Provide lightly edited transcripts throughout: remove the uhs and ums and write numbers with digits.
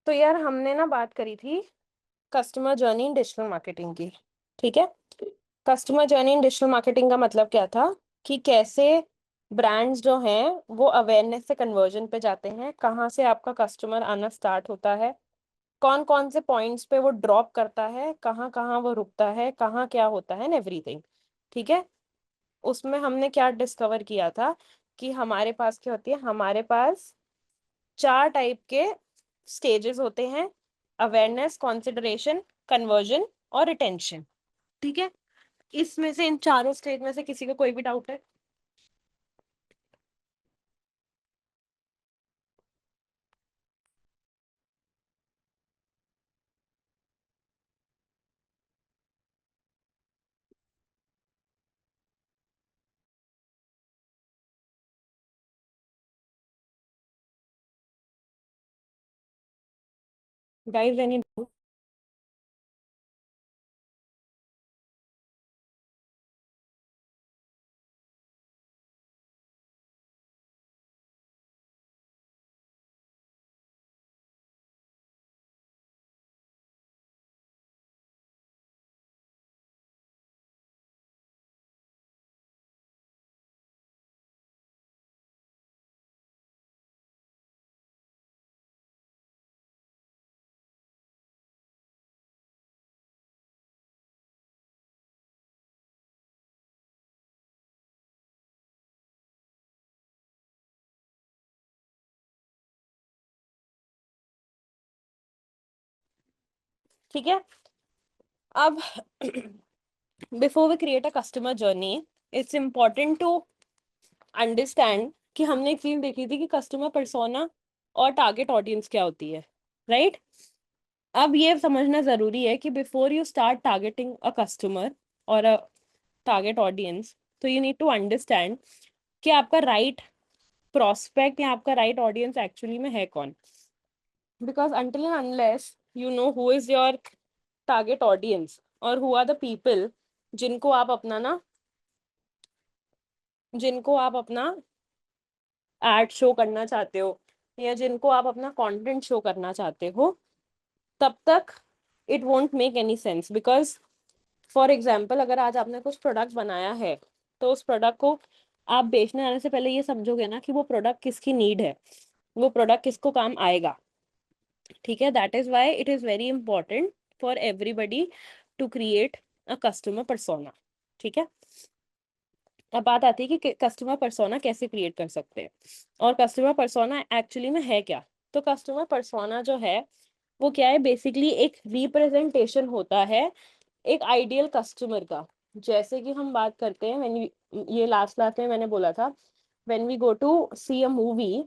तो यार हमने ना बात करी थी customer journey in digital marketing की। ठीक है। Customer journey in digital marketing का मतलब क्या था कि कैसे ब्रांड्स जो हैं वो अवेयरनेस से कन्वर्जन पे जाते हैं, कहाँ से आपका कस्टमर आना स्टार्ट होता है, कौन कौन से पॉइंट्स पे वो ड्रॉप करता है, कहाँ कहाँ वो रुकता है, कहाँ क्या होता है, एवरीथिंग। ठीक है। उसमें हमने क्या डिस्कवर किया था कि हमारे पास क्या होती है, हमारे पास 4 टाइप के स्टेजेस होते हैं: अवेयरनेस, कॉन्सिडरेशन, कन्वर्जन और रिटेंशन। ठीक है। इसमें से इन चारों स्टेज में से किसी को कोई भी डाउट है? Guys any doubt? ठीक है। अब before we create a customer journey, it's important to understand कि हमने एक चीज देखी थी कि कस्टमर पर्सोना और टारगेट ऑडियंस क्या होती है। राइट। अब ये समझना जरूरी है कि before you start targeting a customer और अ टारगेट ऑडियंस, तो यू नीड टू अंडरस्टैंड कि आपका राइट प्रोस्पेक्ट या आपका राइट ऑडियंस एक्चुअली में है कौन। Because until and unless you know who is your target audience और who are the people जिनको आप अपना ना जिनको आप अपना एड शो करना चाहते हो या जिनको आप अपना कंटेंट शो करना चाहते हो, तब तक it won't make any sense. Because for example, अगर आज आपने कुछ प्रोडक्ट बनाया है तो उस प्रोडक्ट को आप बेचने आने से पहले ये समझोगे ना कि वो प्रोडक्ट किसकी नीड है, वो प्रोडक्ट किसको काम आएगा। ठीक है। That is why it is very important for everybody to create a customer persona. ठीक है। अब बात आती है कि कस्टमर परसोना कैसे क्रिएट कर सकते हैं और कस्टमर परसोना एक्चुअली में है क्या। तो कस्टमर परसोना जो है वो क्या है, बेसिकली एक रिप्रेजेंटेशन होता है एक आइडियल कस्टमर का। जैसे कि हम बात करते हैं ये लास्ट क्लास में मैंने बोला था, when we go to see a movie,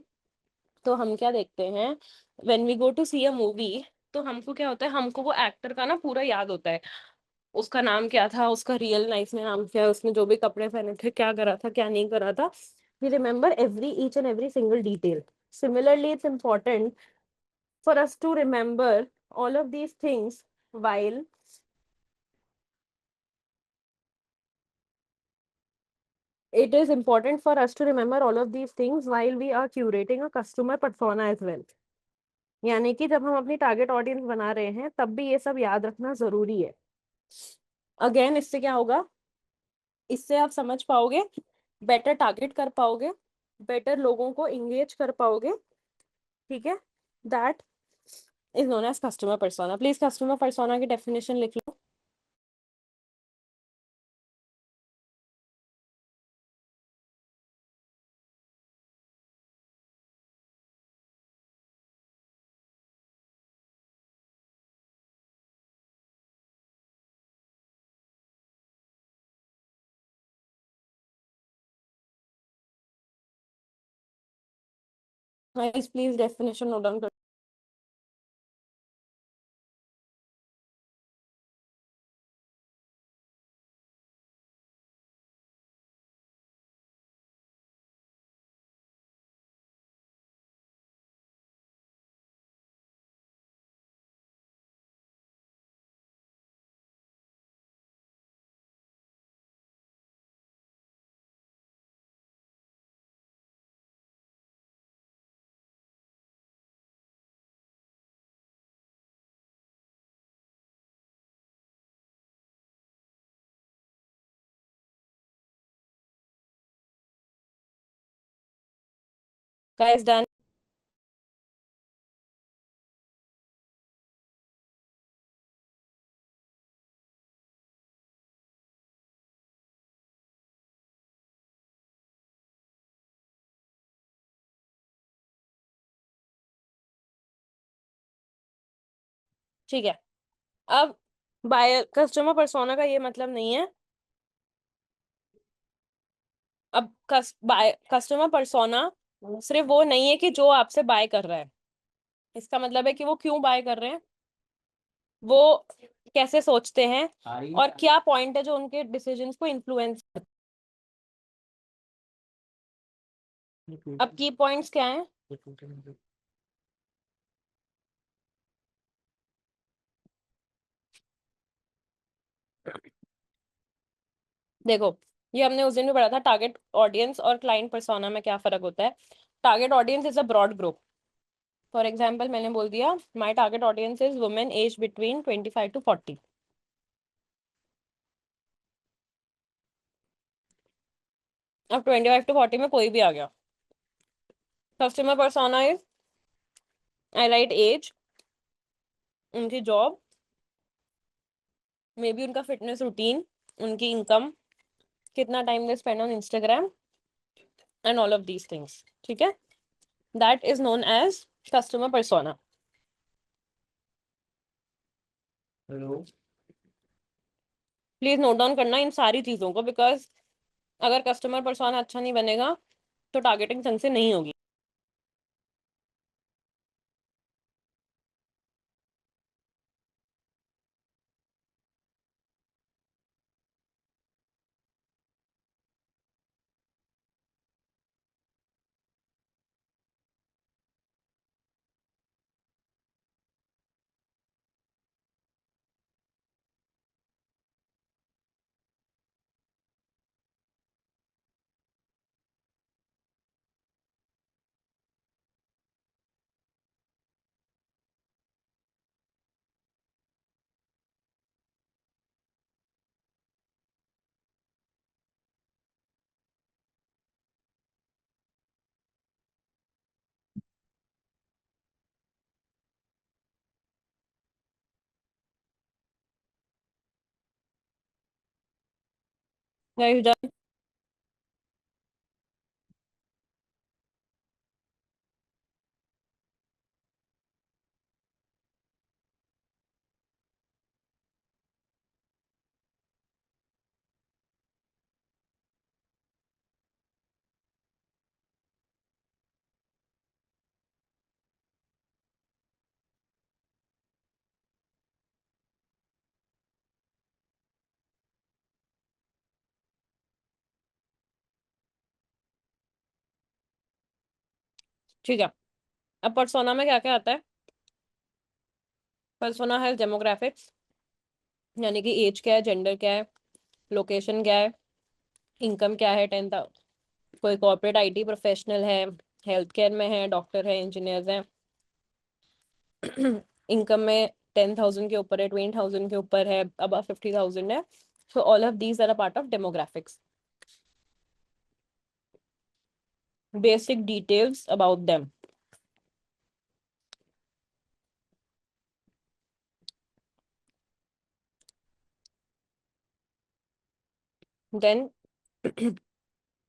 तो हम क्या देखते हैं, when we go to see a movie, तो हमको क्या होता है, हमको वो एक्टर का ना पूरा याद होता है। उसका नाम क्या था, उसका रियल लाइफ में नाम क्या है, उसने जो भी कपड़े पहने थे, क्या करा था, क्या नहीं करा था। We remember every each and every single detail. Similarly, it's important for us to remember all of these things while it is important for us to remember all of these things while we are curating a customer persona as well। यानी कि जब हम अपनी target audience बना रहे हैं तब भी ये सब याद रखना जरूरी है। अगेन, इससे क्या होगा, इससे आप समझ पाओगे, बेटर टारगेट कर पाओगे, बेटर लोगों को इंगेज कर पाओगे। ठीक है। That is known as customer persona. Please customer persona की डेफिनेशन लिख लो। Guys please definition note down. Guys, done? ठीक है। अब बाय कस्टमर पर्सोना का ये मतलब नहीं है। अब बाय कस्टमर पर्सोना सिर्फ वो नहीं है कि जो आपसे बाय कर रहा है। इसका मतलब है कि वो क्यों बाय कर रहे हैं, वो कैसे सोचते हैं, और क्या पॉइंट है जो उनके डिसीजंस को इन्फ्लुएंस करता है। अब की पॉइंट्स क्या हैं? देखो, ये हमने उस दिन भी पढ़ा था, टारगेट ऑडियंस और क्लाइंट पर्सोना में क्या फर्क होता है। Target audience is a broad group. For example मैंने बोल दिया my target audience is women age between 25 to 40। अब 25 to 40 में कोई भी आ गया। Customer persona is, I write age, उनकी जॉब, मे बी उनका फिटनेस रूटीन, उनकी इनकम, कितना time they spend on Instagram and all of these things. ठीक है, that is known as customer persona. Hello, please note down करना इन सारी चीजों को, बिकॉज अगर कस्टमर पर्सोना अच्छा नहीं बनेगा तो टारगेटिंग ढंग से नहीं होगी। Guys, done? ठीक है। अब पर्सोना में क्या क्या आता है? पर्सोना है डेमोग्राफिक्स, यानी कि एज क्या है, जेंडर क्या है, लोकेशन क्या है, इनकम क्या है, 10th, कोई कॉर्पोरेट आईटी प्रोफेशनल है, हेल्थ केयर में है, डॉक्टर है, इंजीनियर्स हैं, इनकम में 10,000 के ऊपर है, 20,000 के ऊपर है, अब 50,000 है। So all of these are a part of demographics, basic details about them. Then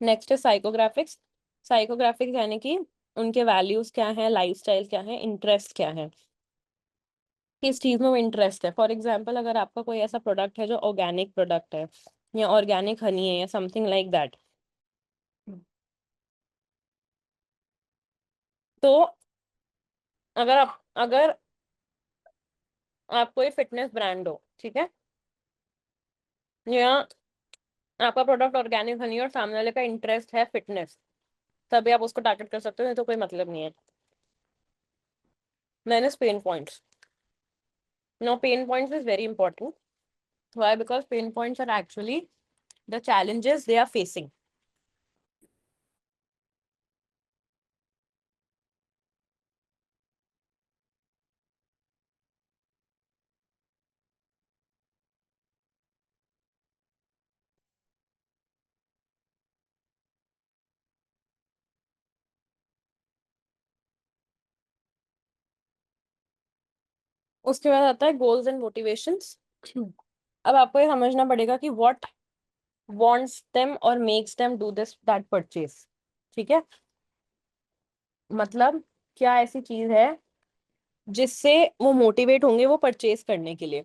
next है साइकोग्राफिक्स। साइकोग्राफिक्स यानी कि उनके वैल्यूज क्या हैं, लाइफस्टाइल क्या है, इंटरेस्ट क्या है, किस चीज में इंटरेस्ट है। फॉर एग्जाम्पल अगर आपका कोई ऐसा प्रोडक्ट है जो ऑर्गेनिक प्रोडक्ट है, या ऑर्गेनिक हनी है, या समथिंग लाइक दैट, तो अगर आप कोई फिटनेस ब्रांड हो, ठीक है, या आपका प्रोडक्ट ऑर्गेनिक हनी और सामने वाले का इंटरेस्ट है फिटनेस, तभी आप उसको टारगेट कर सकते हो, नहीं तो कोई मतलब नहीं है। मैंने pain points, no, pain points is very important. Why? Because pain points are actually the challenges they are facing. उसके बाद आता है गोल्स एंड मोटिवेशंस। अब आपको ये समझना पड़ेगा कि व्हाट वांट्स देम और makes them do this that purchase. ठीक है, मतलब क्या ऐसी चीज है जिससे वो मोटिवेट होंगे वो परचेज करने के लिए।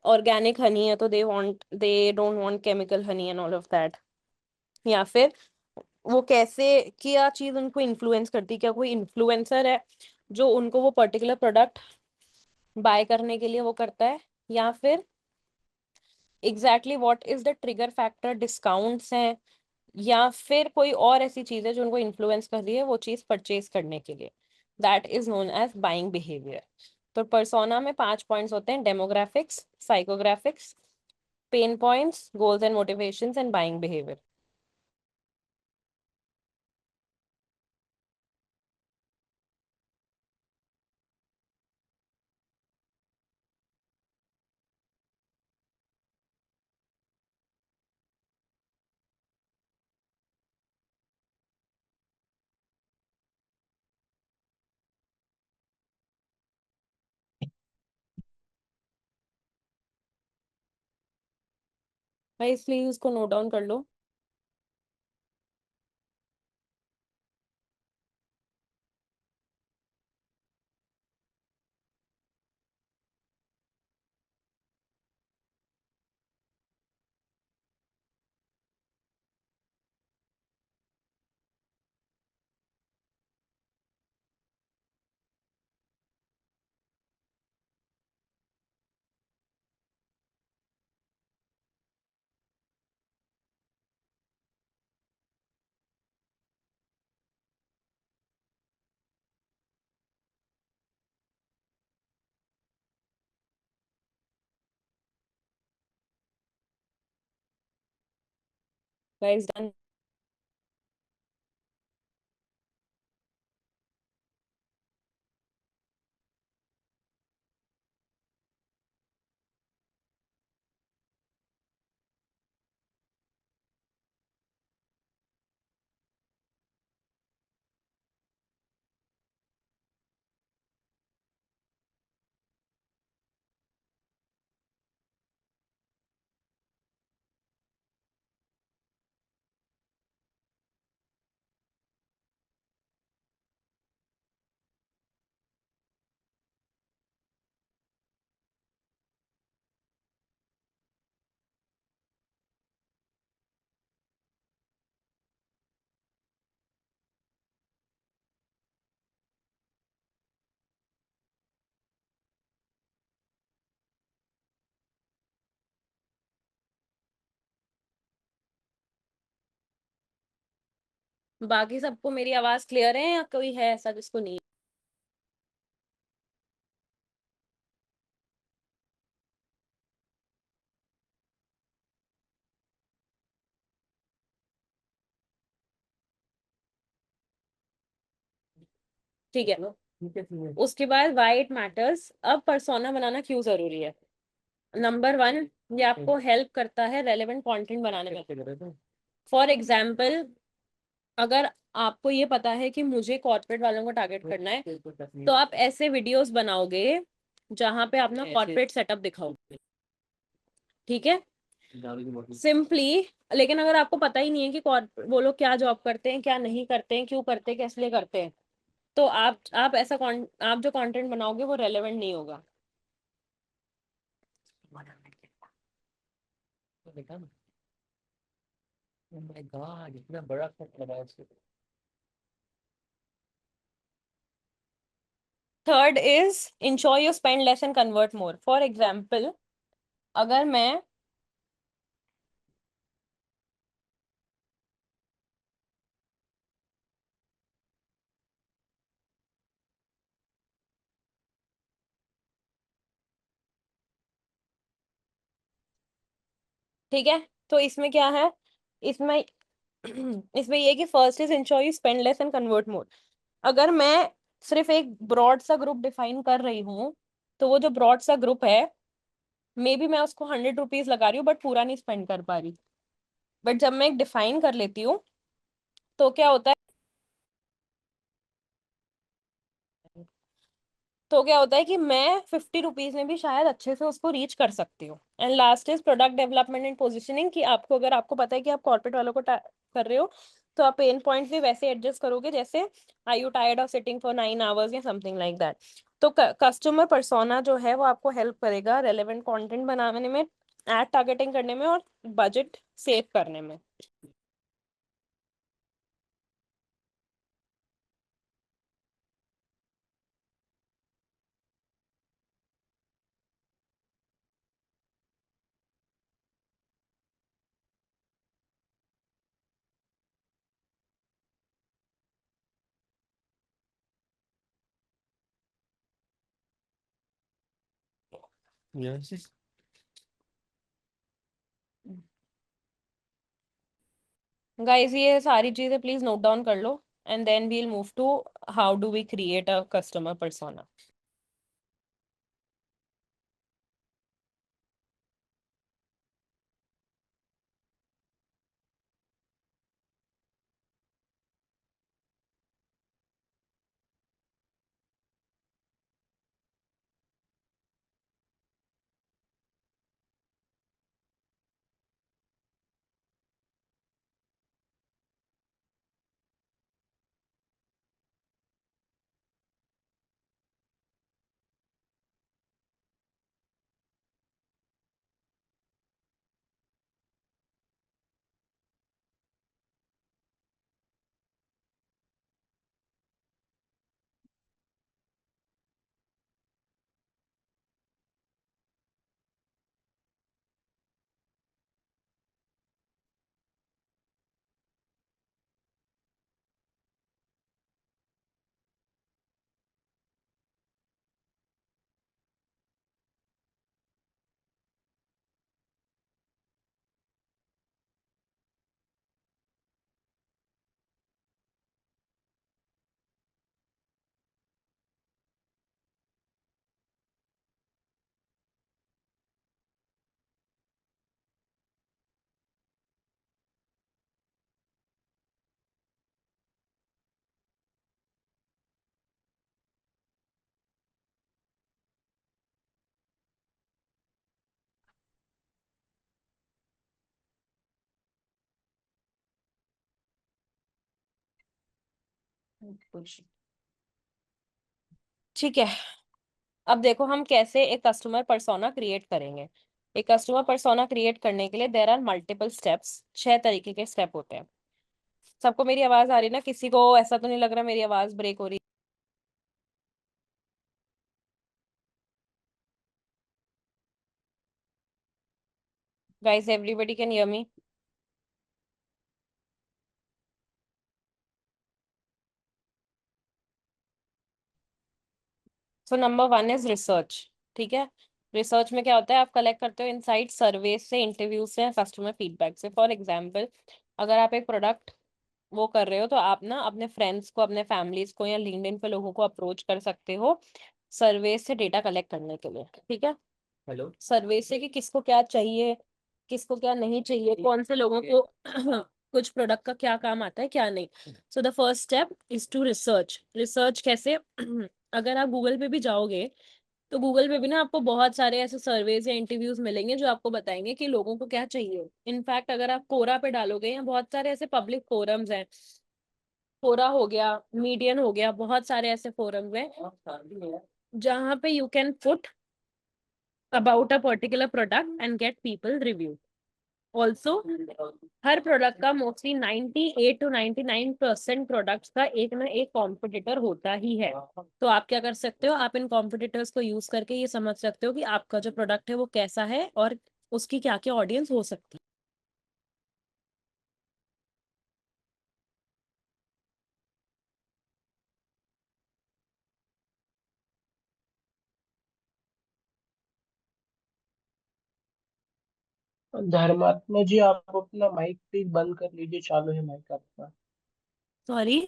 ऑर्गेनिक हनी है तो they don't want chemical honey and all of that. या फिर वो कैसे, क्या चीज उनको इन्फ्लुएंस करती है, क्या कोई इन्फ्लुएंसर है जो उनको वो पर्टिकुलर प्रोडक्ट बाय करने के लिए वो करता है। या फिर exactly what is the trigger factor, discounts हैं, या फिर कोई और ऐसी चीज है जो उनको इन्फ्लुएंस कर रही है वो चीज परचेज करने के लिए। That is known as buying behaviour. तो पर्सोना में 5 पॉइंट्स होते हैं: demographics, psychographics, pain points, goals and motivations and buying behaviour. भाई इसलिए उसको नोट डाउन कर लो। Guys done. बाकी सबको मेरी आवाज क्लियर है या कोई है ऐसा जिसको नहीं? ठीक है, उसके बाद व्हाई इट मैटर्स। अब पर्सोना बनाना क्यों जरूरी है? नंबर 1, ये आपको हेल्प करता है रेलेवेंट कंटेंट बनाने में। फॉर एग्जाम्पल, अगर आपको ये पता है कि मुझे कॉर्पोरेट वालों को टारगेट करना है तो आप ऐसे वीडियोस बनाओगे जहां पे आप ना कॉर्पोरेट सेटअप दिखाओगे। ठीक है, सिंपली। लेकिन अगर आपको पता ही नहीं है कि वो लोग क्या जॉब करते हैं, क्या नहीं करते हैं, क्यों करते हैं, किस लिए करते हैं, तो आप ऐसा आप जो कंटेंट बनाओगे वो रेलेवेंट नहीं होगा। Oh my God, इतना बड़ा कट लगा है उसके। Third is ensure you spend less and convert more. For example, अगर मैं, ठीक है, तो इसमें क्या है, इसमें इसमें ये कि first is ensure you spend less and convert more. अगर मैं सिर्फ एक ब्रॉड सा ग्रुप डिफाइन कर रही हूँ तो वो जो ब्रॉड सा ग्रुप है, मे बी मैं उसको 100 रुपीज लगा रही हूँ बट पूरा नहीं स्पेंड कर पा रही। बट जब मैं एक डिफाइन कर लेती हूँ तो क्या होता है, तो क्या होता है कि मैं 50 रुपीज में भी शायद अच्छे से उसको रीच कर सकती हूँ। And last is product development and positioning, कि आपको अगर आपको पता है कि आप कॉर्पोरेट वालों को कर रहे हो, तो आप पेन पॉइंट्स भी वैसे एडजस्ट करोगे, जैसे I you tired of sitting for 9 hours या समथिंग लाइक दैट। तो कस्टमर पर्सोना जो है वो आपको हेल्प करेगा रेलेवेंट कंटेंट बनाने में, एड टारगेटिंग करने में, और बजट सेव करने में। Yes. गाइस ये सारी चीजें प्लीज नोट डाउन कर लो, and then we'll move to how do we create a customer persona. ठीक है, अब देखो हम कैसे एक कस्टमर पर्सोना क्रिएट करेंगे। एक कस्टमर पर्सोना क्रिएट करने के लिए देर आर मल्टीपल स्टेप्स, 6 तरीके के स्टेप होते हैं। सबको मेरी आवाज आ रही है ना? किसी को ऐसा तो नहीं लग रहा मेरी आवाज ब्रेक हो रही? Guys everybody can hear me? So number 1 is research. ठीक है, रिसर्च में क्या होता है, आप कलेक्ट करते हो इनसाइट सर्वे से, इंटरव्यू से, कस्टमर फीडबैक से। फॉर एग्जाम्पल, अगर आप एक प्रोडक्ट वो कर रहे हो, तो आप ना अपने फ्रेंड्स को, अपने फैमिलीज को, या लिंक्डइन पे लोगों को अप्रोच कर सकते हो सर्वे से डेटा कलेक्ट करने के लिए। ठीक है, हेलो, सर्वे से कि किसको क्या चाहिए, किसको क्या नहीं चाहिए, कौन से लोगों को कुछ प्रोडक्ट का क्या काम आता है, क्या नहीं। So the first step is to research. Research कैसे? अगर आप गूगल पे भी जाओगे, तो गूगल पे भी ना आपको बहुत सारे ऐसे सर्वेज या इंटरव्यूज मिलेंगे जो आपको बताएंगे कि लोगों को क्या चाहिए। इनफैक्ट अगर आप कोरा पे डालोगे, या बहुत सारे ऐसे पब्लिक फोरम्स हैं, कोरा हो गया, मीडियन हो गया, बहुत सारे ऐसे फोरम्स हैं जहाँ पे you can put about a particular product and get people review. Also her product का मोस्टली 98 to 99% प्रोडक्ट्स का एक ना एक कॉम्पिटिटर होता ही है। तो आप क्या कर सकते हो, आप इन कॉम्पिटिटर्स को यूज करके ये समझ सकते हो कि आपका जो प्रोडक्ट है वो कैसा है, और उसकी क्या क्या ऑडियंस हो सकती धर्मात्मा जी, आप अपना माइक प्लीज बंद कर लीजिए, चालू है माइक आपका। है। सॉरी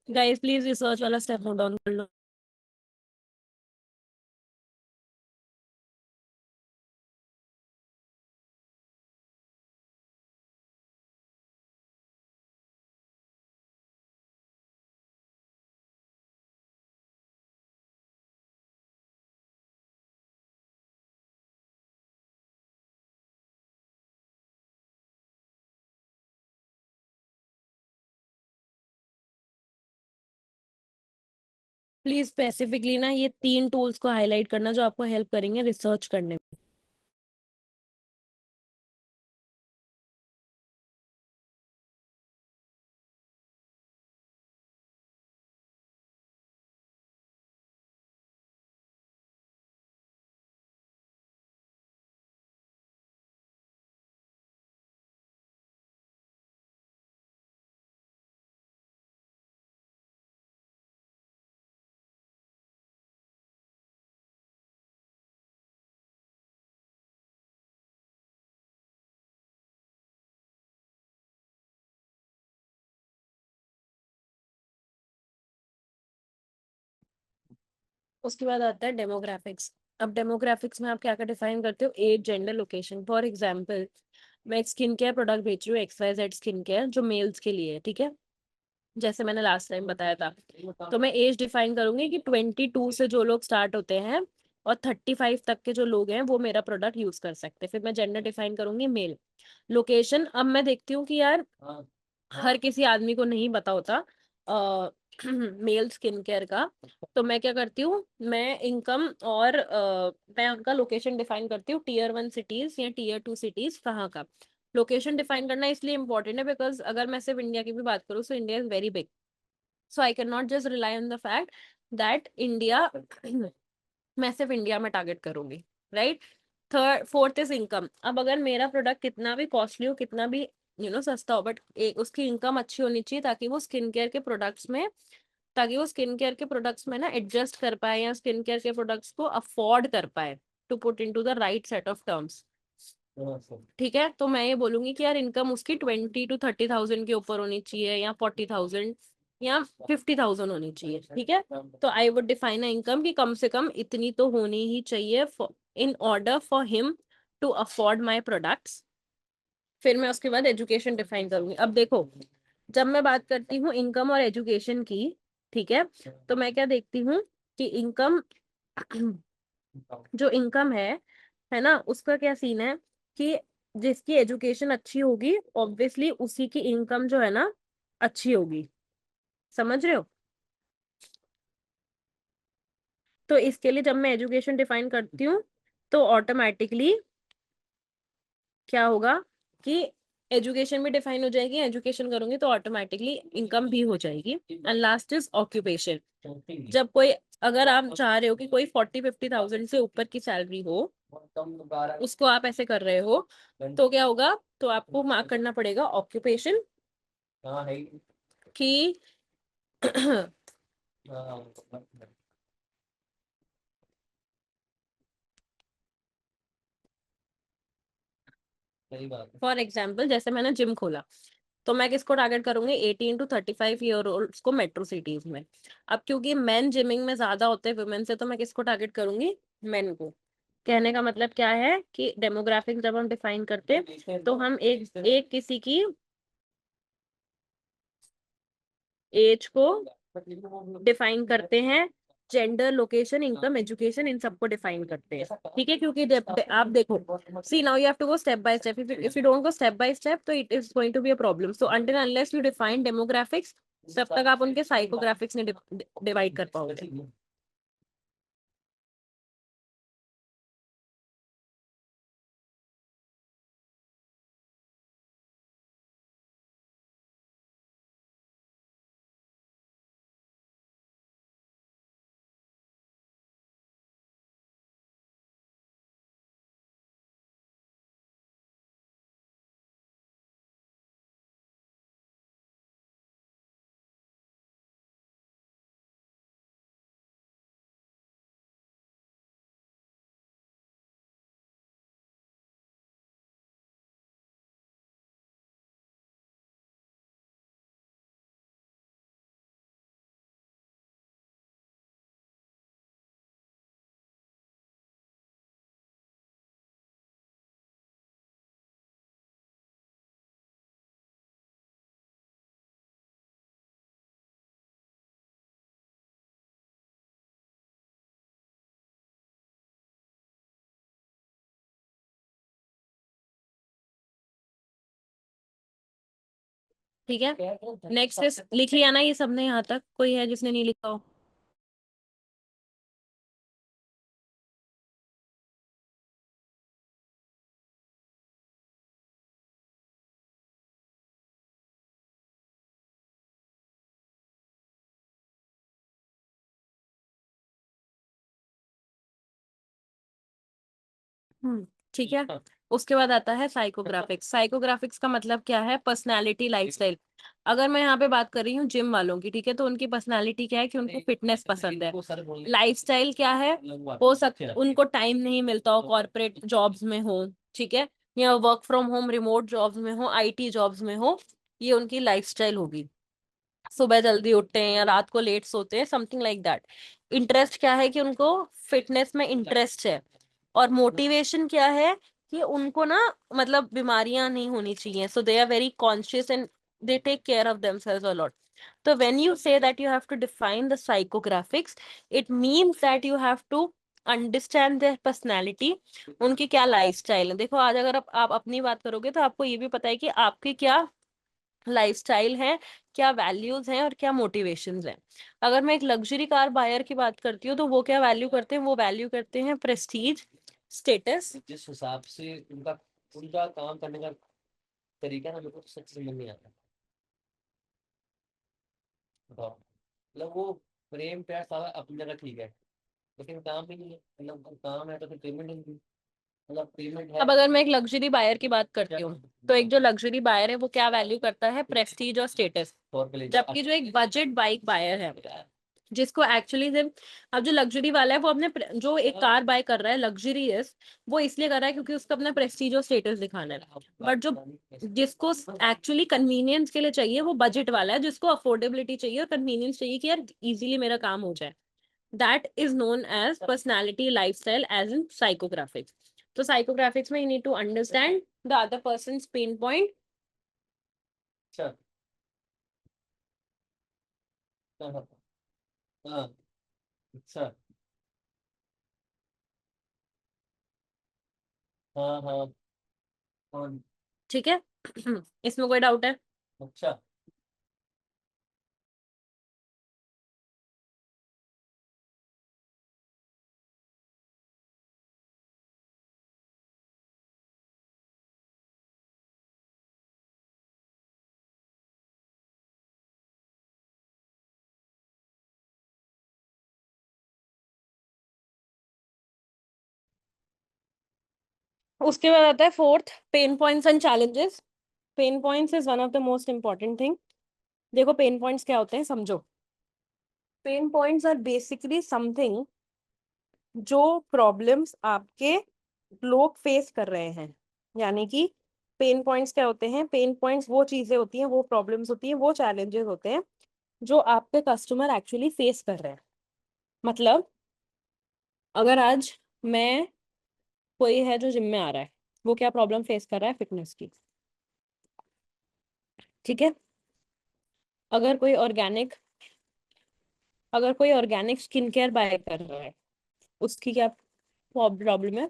गाइस, प्लीज रिसर्च वाला स्टेप नोट डाउन कर लो। प्लीज स्पेसिफिकली ना ये 3 टूल्स को हाईलाइट करना जो आपको हेल्प करेंगे रिसर्च करने में। उसके बाद आता है डेमोग्राफिक्स। अब डेमोग्राफिक्स में आप क्या क्या डिफाइन करते हो, age, gender, location. For example मैं एक स्किन केयर प्रोडक्ट बेच रही हूँ, XYZ स्किन केयर, जो मेल्स के लिए है, ठीक है, जैसे मैंने लास्ट टाइम बताया था। तो मैं एज डिफाइन करूंगी कि 22 से जो लोग स्टार्ट होते हैं और 35 तक के जो लोग हैं वो मेरा प्रोडक्ट यूज कर सकते हैं। फिर मैं जेंडर डिफाइन करूंगी मेल। लोकेशन, अब मैं देखती हूँ कि यार हर किसी आदमी को नहीं पता होता मेल स्किन केयर का। तो मैं क्या करती हूँ, मैं इनकम और मैं उनका लोकेशन डिफाइन करती हूँ, Tier 1 सिटीज या Tier 2 सिटीज कहाँ का। लोकेशन डिफाइन करना इसलिए इंपॉर्टेंट है बिकॉज अगर मैं सिर्फ इंडिया की भी बात करूँ तो India is very big. So I can not just rely on the fact that India मैं सिर्फ इंडिया में टारगेट करूंगी, right. Third fourth is income. अब अगर मेरा प्रोडक्ट कितना भी कॉस्टली हो, कितना भी सस्ता हो, बट उसकी इनकम अच्छी होनी चाहिए ताकि वो स्किन केयर के प्रोडक्ट्स में, ना एडजस्ट कर पाए या स्किन केयर के प्रोडक्ट्स को अफोर्ड कर पाए, to put into the right set of terms. ठीक है, तो मैं ये बोलूंगी कि यार इनकम उसकी 20 to 30,000 के ऊपर होनी चाहिए, या 40,000 या 50,000 होनी चाहिए, ठीक है। तो I would define a income कि कम से कम इतनी तो होनी ही चाहिए in order for him to afford my products. फिर मैं उसके बाद एजुकेशन डिफाइन करूंगी। अब देखो, जब मैं बात करती हूँ इनकम और एजुकेशन की, ठीक है, तो मैं क्या देखती हूँ कि इनकम जो इनकम है ना, उसका क्या सीन है कि जिसकी एजुकेशन अच्छी होगी ऑब्वियसली उसी की इनकम जो है ना अच्छी होगी। समझ रहे हो। तो इसके लिए जब मैं एजुकेशन डिफाइन करती हूँ तो ऑटोमेटिकली क्या होगा कि एजुकेशन भी डिफाइन हो जाएगी, एजुकेशन करूंगी तो ऑटोमेटिकली इनकम भी हो जाएगी। And last is occupation. जब कोई, अगर आप चाह रहे हो कि कोई 40-50,000 से ऊपर की सैलरी हो, उसको आप ऐसे कर रहे हो, तो क्या होगा, तो आपको मार्क करना पड़ेगा ऑक्यूपेशन कि फॉर एग्जाम्पल जैसे मैंने जिम खोला, तो मैं किसको टारगेट करूंगी, 18 to 35 ईयर ओल्ड को मेट्रो सिटीज में। अब क्योंकि मेन जिमिंग में ज्यादा होते हैं वुमेन से, तो मैं किसको टारगेट करूंगी, मेन को। कहने का मतलब क्या है कि डेमोग्राफिक जब हम डिफाइन करते हैं तो हम एक एक किसी की एज को डिफाइन करते हैं, जेंडर, लोकेशन, इनकम, एजुकेशन, इन सबको डिफाइन करते हैं, ठीक है। क्योंकि आप देखो, see now you have to go step by step. If you don't go step by step तो it is going to be a problem. So until unless you define demographics, तब तक आप उनके साइकोग्राफिक्स नहीं डिवाइड कर पाओगे। ठीक है, नेक्स्ट लिख लिया ना ये सबने, यहाँ तक कोई है जिसने नहीं लिखा हो। ठीक है। उसके बाद आता है साइकोग्राफिक्स। साइकोग्राफिक्स का मतलब क्या है? Personality lifestyle. अगर मैं यहाँ पे बात कर रही हूँ जिम वालों की, ठीक है, तो उनकी पर्सनालिटी क्या है कि उनको फिटनेस पसंद है। लाइफस्टाइल क्या है? हो सकता उनको टाइम नहीं मिलता हो, कॉर्पोरेट जॉब्स में हो, ठीक है, या work from home remote jobs में हो, आईटी जॉब्स में हो, ये उनकी लाइफस्टाइल होगी। सुबह जल्दी उठते हैं या रात को लेट सोते हैं, समथिंग लाइक दैट। इंटरेस्ट क्या है कि उनको फिटनेस में इंटरेस्ट है। और मोटिवेशन क्या है कि उनको ना, मतलब बीमारियां नहीं होनी चाहिए, so they are very conscious and they take care of themselves a lot. So when you say that you have to define the psychographics, it means that you have to understand their personality, उनकी क्या lifestyle है। देखो आज अगर आप अपनी बात करोगे तो आपको ये भी पता है कि आपकी क्या लाइफस्टाइल है, क्या वैल्यूज हैं और क्या मोटिवेशंस हैं। अगर मैं एक लग्जरी कार बायर की बात करती हूँ तो वो क्या वैल्यू करते हैं? वो वैल्यू करते हैं प्रेस्टीज, स्टेटस। जिस हिसाब से उनका उनका काम करने का तरीका ना, मेरे को तो सच समझ नहीं आता। बताओ, मतलब वो प्रेम प्यार सारा अपनी जगह ठीक है, लेकिन काम ही नहीं है। मतलब काम है तो फिर पेमेंट ही नहीं, मतलब पेमेंट है। अब अगर मैं एक लग्जरी बायर की बात करती हूँ तो एक जो लग्जरी बायर है वो क्या वैल्यू करता है? प्रेस्टीज और स्टेटस। जबकि जो एक बजट बाइक बायर है, जिसको एक्चुअली सिर्फ, अब जो लग्जरी वाला है वो अपने जो एक कार बाय कर रहा है लग्जरियस, वो इसलिए कर रहा है क्योंकि उसको अपना प्रेस्टीज और स्टेटस दिखाना है। बट जो जिसको एक्चुअली कन्वीनियंस के लिए चाहिए वो बजट वाला है, जिसको अफोर्डेबिलिटी चाहिए और कन्वीनियंस चाहिए कि यार इजीली मेरा काम हो जाए। That is known as personality lifestyle as in psychographics. तो साइकोग्राफिक्स में you need to understand the other person pain point. अच्छा। हाँ हाँ हाँ, अच्छा। हाँ हाँ हाँ, ठीक है। इसमें कोई डाउट है? अच्छा। उसके बाद आता है fourth, pain points and challenges. Pain points is one of the most important thing. देखो पेन पॉइंट्स क्या होते हैं समझो। Pain points are basically something जो प्रॉब्लम्स आपके लोग फेस कर रहे हैं। यानी कि पेन पॉइंट्स क्या होते हैं? पेन पॉइंट्स वो चीजें होती हैं, वो प्रॉब्लम्स होती हैं, वो चैलेंजेस होते हैं जो आपके कस्टमर एक्चुअली फेस कर रहे हैं। मतलब अगर आज मैं, कोई है जो जिम में आ रहा है, वो क्या प्रॉब्लम फेस कर रहा है? फिटनेस की। ठीक है। अगर कोई ऑर्गेनिक अगर कोई ऑर्गेनिक स्किन केयर बाय कर रहा है, उसकी क्या प्रॉब्लम है?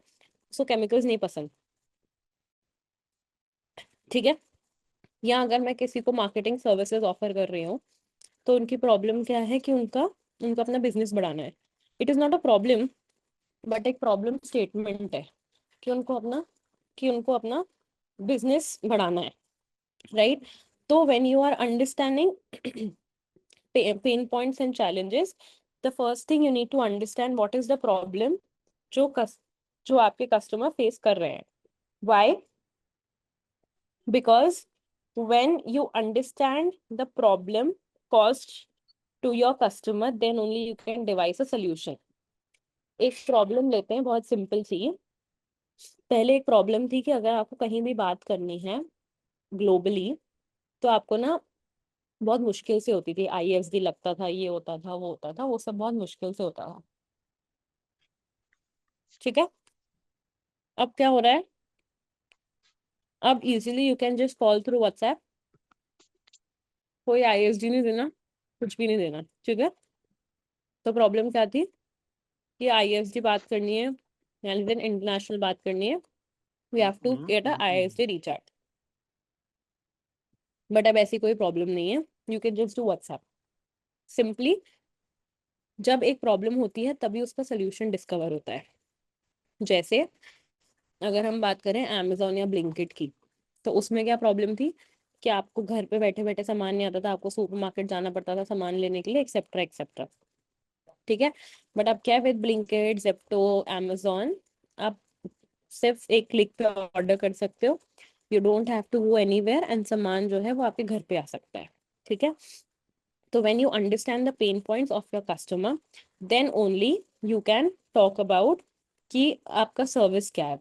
उसको केमिकल्स नहीं पसंद। ठीक है। या अगर मैं किसी को मार्केटिंग सर्विसेज ऑफर कर रही हूँ तो उनकी प्रॉब्लम क्या है कि उनका अपना बिजनेस बढ़ाना है। It is not a problem, but एक प्रॉब्लम स्टेटमेंट है कि उनको अपना बिजनेस बढ़ाना है, राइट? तो when you are understanding pain points and challenges, the first thing you need to understand what is the problem जो जो आपके कस्टमर फेस कर रहे हैं। why? Because when you understand the problem caused to your customer, then only you can devise a solution. एक problem लेते हैं बहुत सिंपल सी। पहले एक प्रॉब्लम थी कि अगर आपको कहीं भी बात करनी है ग्लोबली तो आपको ना बहुत मुश्किल से होती थी। आईएसडी लगता था, ये होता था, वो होता था, वो सब बहुत मुश्किल से होता था। ठीक है। अब क्या हो रहा है? अब easily you can just call through WhatsApp. कोई आईएसडी नहीं देना, कुछ भी नहीं देना। ठीक है। तो प्रॉब्लम क्या थी कि आईएसडी बात करनी है, यानी दिन इंटरनेशनल बात करनी है, we have to get a ISD recharge. But अब ऐसी कोई प्रॉब्लम नहीं है, you can just do WhatsApp. Simply जब एक प्रॉब्लम होती है तभी उसका सोल्यूशन डिस्कवर होता है। जैसे अगर हम बात करें अमेजोन या ब्लिंकिट की, तो उसमें क्या प्रॉब्लम थी कि आपको घर पे बैठे बैठे सामान नहीं आता था, आपको सुपरमार्केट जाना पड़ता था सामान लेने के लिए, एक्सेट्रा एक्सेट्रा। ठीक है। बट अब क्या है विद ब्लिंकिट, जेप्टो, अमेजोन, आप सिर्फ एक क्लिक पे ऑर्डर कर सकते हो, you don't have to go anywhere, and सामान जो है वो आपके घर पे आ सकता है, ठीक है। तो when you understand the pain points of your customer, then only you can talk about कि आपका सर्विस क्या है।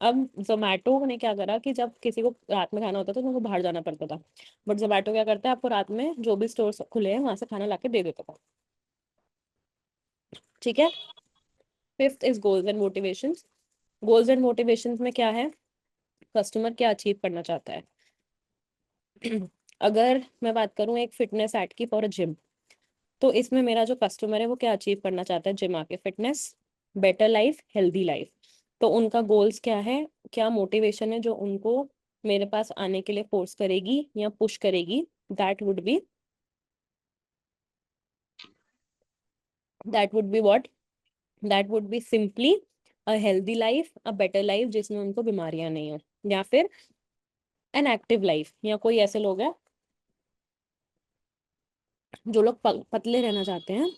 अब जोमेटो ने क्या करा कि जब किसी को रात में खाना होता था तो उनको बाहर जाना पड़ता था, बट जोमेटो क्या करता है, आपको रात में जो भी स्टोर खुले हैं वहां से खाना लाके दे देता था, ठीक है। Fifth is goals and motivations. Goals and motivations में क्या है, कस्टमर क्या अचीव करना चाहता है। अगर मैं बात करूं एक फिटनेस एड की फॉर अ जिम, तो इसमें मेरा जो कस्टमर है वो क्या अचीव करना चाहता है जिम आके, fitness, better life, healthy life. तो उनका गोल्स क्या है, क्या मोटिवेशन है जो उनको मेरे पास आने के लिए फोर्स करेगी या पुश करेगी, that would be that would be what, that would be simply a healthy life, a better life जिसमें उनको बीमारियां नहीं हो, या फिर एन एक्टिव लाइफ, या कोई ऐसे लोग हैं जो लोग पतले रहना चाहते हैं,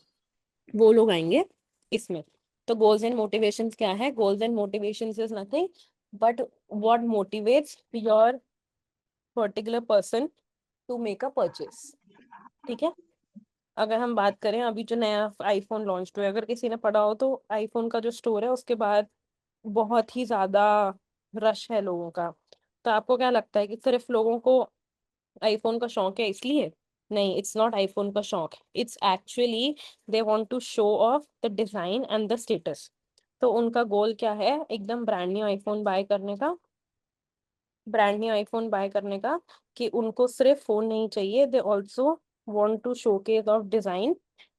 वो लोग आएंगे इसमें। तो गोल्स एंड मोटिवेशंस क्या है, goals and motivations is nothing but what motivates your particular person to make a purchase, ठीक है। अगर हम बात करें अभी जो नया आईफोन लॉन्च हुआ है, अगर किसी ने पढ़ा हो तो आईफोन का जो स्टोर है उसके बाद बहुत ही ज्यादा रश है लोगों का। तो आपको क्या लगता है कि सिर्फ लोगों को आईफोन का शौक है इसलिए? नहीं, इट्स नॉट आईफोन का शौक, it's actually they want to show off the design and the status. तो उनका गोल क्या है, एकदम ब्रांड न्यू आईफोन बाय करने का, ब्रांड न्यू आईफोन बाय करने का, कि उनको सिर्फ फोन नहीं चाहिए, they also want to showcase of design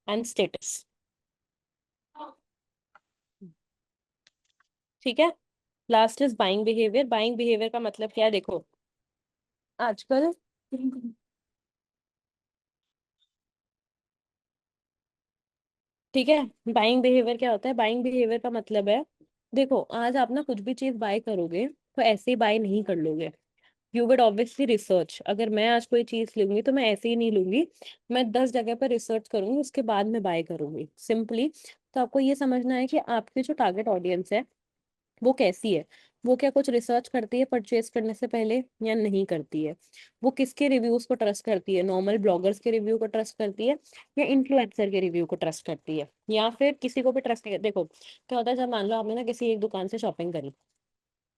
and status, ठीक है। Last is buying behaviour. Buying behaviour का मतलब क्या है, देखो आजकल ठीक है, बाइंग बिहेवियर क्या होता है, बाइंग बिहेवियर का मतलब है, देखो आज आप ना कुछ भी चीज बाय करोगे तो ऐसे ही बाय नहीं कर लोगे, यू वुड ऑब्वियसली रिसर्च। अगर मैं आज कोई चीज लूंगी तो मैं ऐसे ही नहीं लूंगी, मैं 10 जगह पर रिसर्च करूंगी उसके बाद में बाय करूंगी, सिंपली। तो आपको ये समझना है कि आपकी जो टारगेट ऑडियंस है वो कैसी है, वो क्या कुछ रिसर्च करती है परचेज करने से पहले या नहीं करती है, वो किसके रिव्यूज को ट्रस्ट करती है, नॉर्मल ब्लॉगर्स के रिव्यू को ट्रस्ट करती है या इन्फ्लुएंसर के रिव्यू को ट्रस्ट करती है, या फिर किसी को भी ट्रस्ट नहीं। देखो क्या होता है, जब मान लो आपने ना किसी एक दुकान से शॉपिंग करी,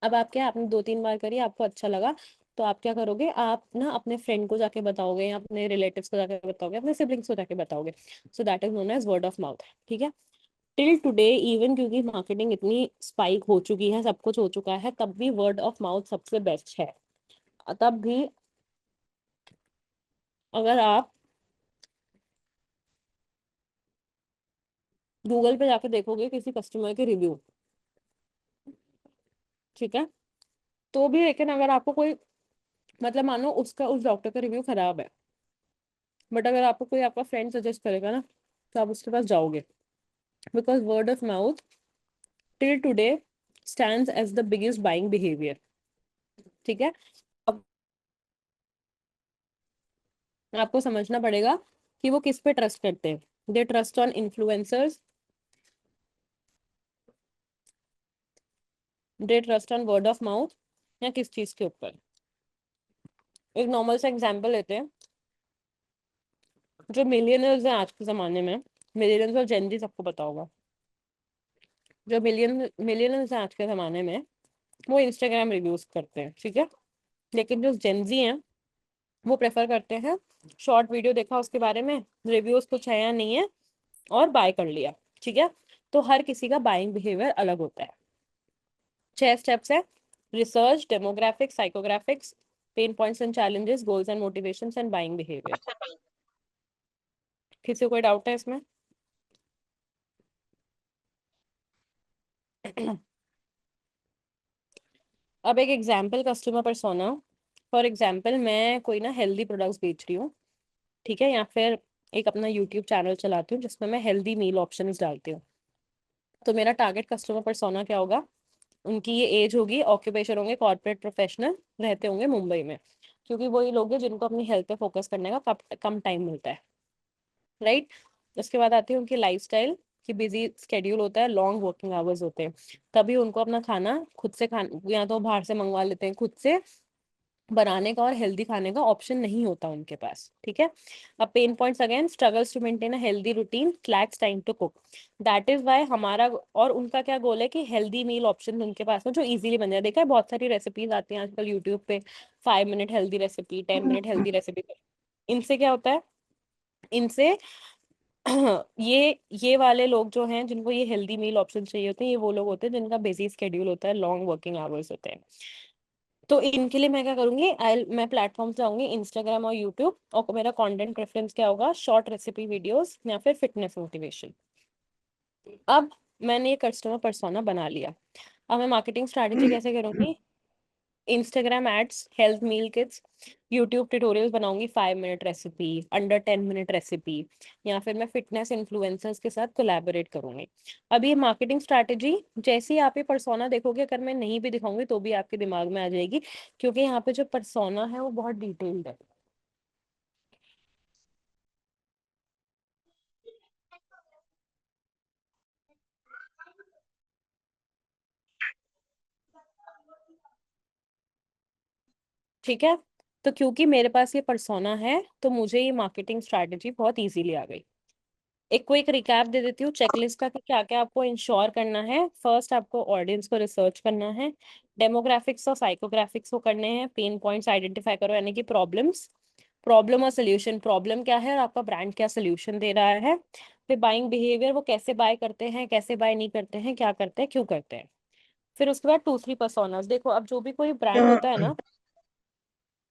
अब आप क्या, आपने 2-3 बार करी, आपको अच्छा लगा, तो आप क्या करोगे, आप ना अपने फ्रेंड को जाके बताओगे या अपने रिलेटिव्स को जाके बताओगे, अपने सिबलिंग्स को जाके बताओगे। So that is known as word of mouth, ठीक है। टिल टुडे इवन, क्योंकि मार्केटिंग इतनी स्पाइक हो चुकी है, सब कुछ हो चुका है, तब भी वर्ड ऑफ माउथ सबसे बेस्ट है। तब भी अगर आप गूगल पे जाके देखोगे किसी कस्टमर के रिव्यू, ठीक है, तो भी लेकिन अगर आपको कोई, मतलब मानो उसका उस डॉक्टर का रिव्यू खराब है, बट अगर आपको कोई आपका फ्रेंड सजेस्ट करेगा ना, तो आप उसके पास जाओगे, because word of mouth till today stands as the biggest buying behaviour, ठीक है। अब आपको समझना पड़ेगा कि वो किस पे ट्रस्ट करते हैं, they trust on influencers, they trust on word of mouth, या किस चीज के ऊपर। एक नॉर्मल सा एग्जांपल लेते हैं, जो मिलियनर्स हैं आज के जमाने में, मिलियनर्स और जेनजी सबको पता होगा, जो मिलियनर्स हैं आज के जमाने में वो इंस्टाग्राम रिव्यूज करते हैं, ठीक है। लेकिन जो जेनजी हैं वो प्रेफर करते हैं, शॉर्ट वीडियो देखा उसके बारे में, रिव्यूज कुछ है या नहीं है, और बाय कर लिया, ठीक है। तो हर किसी का बाइंग बिहेवियर अलग होता है। 6 स्टेप्स है, research, demographics, psychographics, pain points and challenges, goals and motivations and buying behaviour. किसी को कोई डाउट है इसमें? अब एक example, customer persona. For example मैं कोई ना हेल्दी प्रोडक्ट्स बेच रही हूँ, ठीक है, या फिर एक अपना यूट्यूब चैनल चलाती हूँ जिसमें मैं हेल्दी मील ऑप्शंस डालती हूँ। तो मेरा टारगेट कस्टमर परसोना क्या होगा, उनकी ये एज होगी, ऑक्यूपेशन होंगे कॉर्पोरेट प्रोफेशनल, रहते होंगे मुंबई में, क्योंकि वही लोग हैं जिनको अपनी हेल्थ पे फोकस करने का कम टाइम मिलता है, राइट। उसके बाद आती है उनकी लाइफस्टाइल, कि बिजी स्केड्यूल होता है, लॉन्ग वर्किंग आवर्स होते हैं, तभी उनको अपना खाना खुद से या तो बाहर से मंगवा लेते हैं, खुद से बनाने का और हेल्दी खाने का ऑप्शन नहीं होता उनके पास, ठीक है। अब pain points again, struggles to maintain a healthy routine, lacks time to cook. That is why हमारा और उनका क्या गोल है कि हेल्दी मील ऑप्शन उनके पास हो जो इजीली बन जाए। देखा है बहुत सारी रेसिपीज आती हैं आजकल यूट्यूब पे, 5 minute healthy recipe, 10 minute healthy recipe. इनसे क्या होता है, इनसे ये वाले लोग जो हैं जिनको ये हेल्दी मील ऑप्शन चाहिए होते हैं, ये वो लोग होते हैं जिनका बिजी स्केड्यूल होता है, लॉन्ग वर्किंग आवर्स होते हैं। तो इनके लिए मैं क्या करूंगी, मैं प्लेटफॉर्म जाऊंगी इंस्टाग्राम और यूट्यूब, और मेरा कंटेंट प्रेफरेंस क्या होगा, शॉर्ट रेसिपी वीडियोस या फिर फिटनेस मोटिवेशन। अब मैंने ये कस्टमर पर्सोना बना लिया, अब मैं मार्केटिंग स्ट्रैटेजी कैसे करूंगी, इंस्टाग्राम एड्स, हेल्थ मील किट्स, यूट्यूब ट्यूटोरियल्स बनाऊंगी, 5 minute recipe, under 10 minute recipe, या फिर मैं फिटनेस इन्फ्लुएंसर्स के साथ कोलैबोरेट करूंगी। अब ये मार्केटिंग स्ट्रैटेजी जैसे ही आप ये पर्सोना देखोगे, अगर मैं नहीं भी दिखाऊंगी तो भी आपके दिमाग में आ जाएगी, क्योंकि यहाँ पे जो पर्सोना है वो बहुत डिटेल्ड है। ठीक है, तो क्योंकि मेरे पास ये पर्सोना है तो मुझे ये मार्केटिंग स्ट्रैटेजी बहुत इजीली आ गई। एक क्विक रिकैप दे देती हूँ चेकलिस्ट का कि क्या क्या आपको इंश्योर करना है। फर्स्ट, आपको ऑडियंस को रिसर्च करना है, डेमोग्राफिक्स और साइकोग्राफिक्स को करने हैं, पेन पॉइंट्स आइडेंटिफाई करो यानी कि प्रॉब्लम्स, प्रॉब्लम और सोल्यूशन, प्रॉब्लम क्या है और आपका ब्रांड क्या सोल्यूशन दे रहा है। फिर बाइंग बिहेवियर, वो कैसे बाय करते हैं, कैसे बाय नहीं करते हैं, क्या करते हैं, क्यों करते हैं। फिर उसके बाद 2-3 पर्सोनास। देखो अब जो भी कोई ब्रांड होता है ना,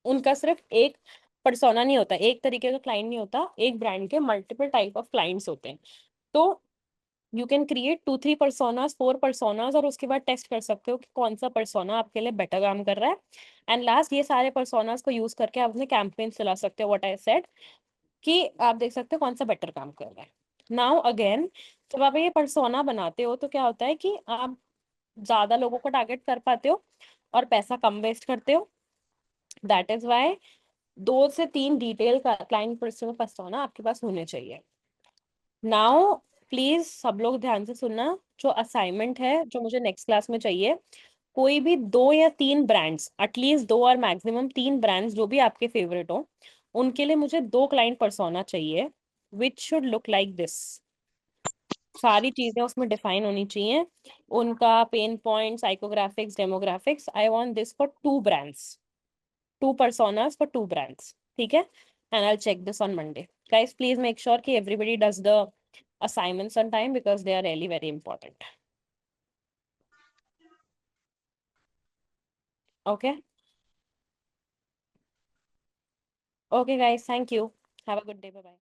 उनका सिर्फ एक पर्सोना नहीं होता, एक तरीके का क्लाइंट नहीं होता, एक ब्रांड के मल्टीपल टाइप ऑफ क्लाइंट्स होते हैं। तो you can create 2-3 personas, 4 personas, और उसके बाद टेस्ट कर सकते हो कि कौन सा पर्सोना आपके लिए बेटर काम कर रहा है। एंड लास्ट, ये सारे पर्सोनास को यूज करके आप अपने कैंपेन चला सकते हो, व्हाट आई सेड, कि आप देख सकते हो कौन सा बेटर काम कर रहा है। नाउ अगेन, जब आप ये पर्सोना बनाते हो तो क्या होता है कि आप ज्यादा लोगों को टारगेट कर पाते हो और पैसा कम वेस्ट करते हो। दैट इज वाई 2 से 3 डिटेल का क्लाइंट पर्सोना आपके पास होने चाहिए। नाउ प्लीज सब लोग ध्यान से सुनना, जो असाइनमेंट है जो मुझे नेक्स्ट क्लास में चाहिए, कोई भी 2 या 3 ब्रांड्स, एटलीस्ट 2 और मैक्सिमम 3 ब्रांड्स जो भी आपके फेवरेट हो, उनके लिए मुझे 2 क्लाइंट पर्सोना चाहिए, which should look like this. सारी चीजें उसमें डिफाइन होनी चाहिए, उनका pain point, psychographics, demographics. I want this for 2 brands, 2 personas for 2 brands, ठीक है। And I check this on Monday. Guys please make sure कि everybody does the assignments on time because they are really very important. Okay. Okay, guys. Thank you. Have a good day. Bye bye.